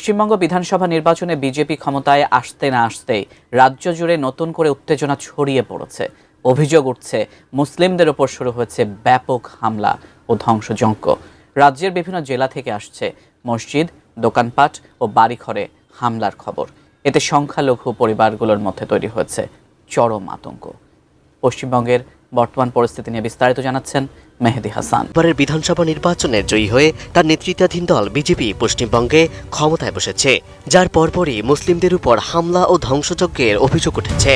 পশ্চিমবঙ্গ বিধানসভা নির্বাচনে বিজেপি ক্ষমতায় আসতে না আসতেই রাজ্য জুড়ে নতুন করে উত্তেজনা ছড়িয়ে পড়েছে। অভিযোগ উঠছে মুসলিমদের ওপর শুরু হয়েছে ব্যাপক হামলা ও ধ্বংসযজ্ঞ। রাজ্যের বিভিন্ন জেলা থেকে আসছে মসজিদ, দোকানপাট ও বাড়িঘরে হামলার খবর। এতে সংখ্যালঘু পরিবারগুলোর মধ্যে তৈরি হয়েছে চরম আতঙ্ক। পশ্চিমবঙ্গের বর্তমান পরিস্থিতি নিয়ে বিস্তারিত জানাচ্ছেন মেহেদি হাসান। এবারের বিধানসভা নির্বাচনে জয়ী হয়ে তার নেতৃত্বাধীন দল বিজেপি পশ্চিমবঙ্গে ক্ষমতায় বসেছে, যার পরপরই মুসলিমদের উপর হামলা ও ধ্বংসযজ্ঞের অভিযোগ উঠেছে।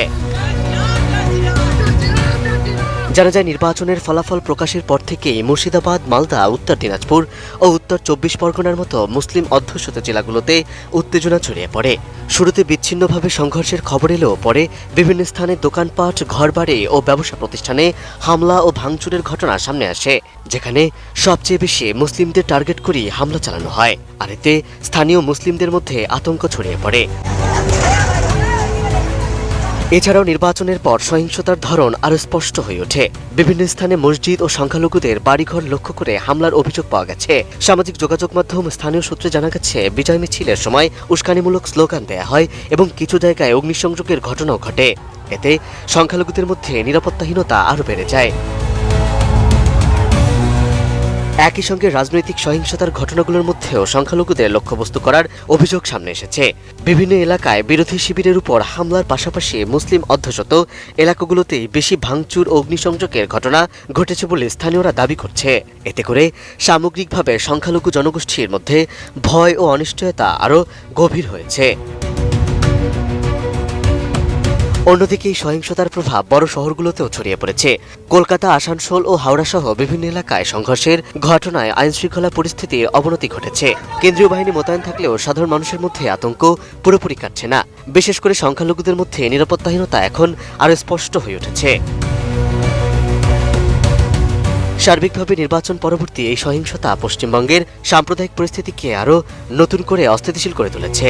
জানা যায়, নির্বাচনের ফলাফল প্রকাশের পর থেকেই মুর্শিদাবাদ, মালদা, উত্তর দিনাজপুর ও উত্তর 24 পরগনার মতো মুসলিম অধ্যুষিত জেলাগুলোতে উত্তেজনা ছড়িয়ে পড়ে। শুরুতে বিচ্ছিন্নভাবে সংঘর্ষের খবর এলেও পরে বিভিন্ন স্থানে দোকানপাট, ঘরবাড়ি ও ব্যবসা প্রতিষ্ঠানে হামলা ও ভাঙচুরের ঘটনা সামনে আসে, যেখানে সবচেয়ে বেশি মুসলিমদের টার্গেট করে হামলা চালানো হয়। আর এতে স্থানীয় মুসলিমদের মধ্যে আতঙ্ক ছড়িয়ে পড়ে। এছাড়াও নির্বাচনের পর সহিংসতার ধরন আরও স্পষ্ট হয়ে ওঠে। বিভিন্ন স্থানে মসজিদ ও সংখ্যালঘুদের বাড়িঘর লক্ষ্য করে হামলার অভিযোগ পাওয়া গেছে। সামাজিক যোগাযোগ মাধ্যম স্থানীয় সূত্রে জানা গেছে, বিজয় মিছিলের সময় উস্কানিমূলক স্লোগান দেয়া হয় এবং কিছু জায়গায় অগ্নিসংযোগের ঘটনাও ঘটে। এতে সংখ্যালঘুদের মধ্যে নিরাপত্তাহীনতা আরও বেড়ে যায়। একই সঙ্গে রাজনৈতিক সহিংসতার ঘটনাগুলোর মধ্যেও সংখ্যালঘুদের লক্ষ্যবস্তু করার অভিযোগ সামনে এসেছে। বিভিন্ন এলাকায় বিরোধী শিবিরের উপর হামলার পাশাপাশি মুসলিম অধ্যুষিত এলাকাগুলোতেই বেশি ভাঙচুর ও অগ্নিসংযোগের ঘটনা ঘটেছে বলে স্থানীয়রা দাবি করছে। এতে করে সামগ্রিকভাবে সংখ্যালঘু জনগোষ্ঠীর মধ্যে ভয় ও অনিশ্চয়তা আরও গভীর হয়েছে। অন্যদিকে এই সহিংসতার প্রভাব বড় শহরগুলোতেও ছড়িয়ে পড়েছে। কলকাতা, আসানসোল ও হাওড়া সহ বিভিন্ন এলাকায় সংঘর্ষের ঘটনায় আইনশৃঙ্খলা পরিস্থিতির অবনতি ঘটেছে। কেন্দ্রীয় বাহিনী মোতায়েন থাকলেও সাধারণ মানুষের মধ্যে আতঙ্ক পুরোপুরি কাটছে না। বিশেষ করে সংখ্যালঘুদের মধ্যে নিরাপত্তাহীনতা এখন আরও স্পষ্ট হয়ে উঠেছে। সার্বিকভাবে নির্বাচন পরবর্তী এই সহিংসতা পশ্চিমবঙ্গের সাম্প্রদায়িক পরিস্থিতিকে আরও নতুন করে অস্থিতিশীল করে তুলেছে।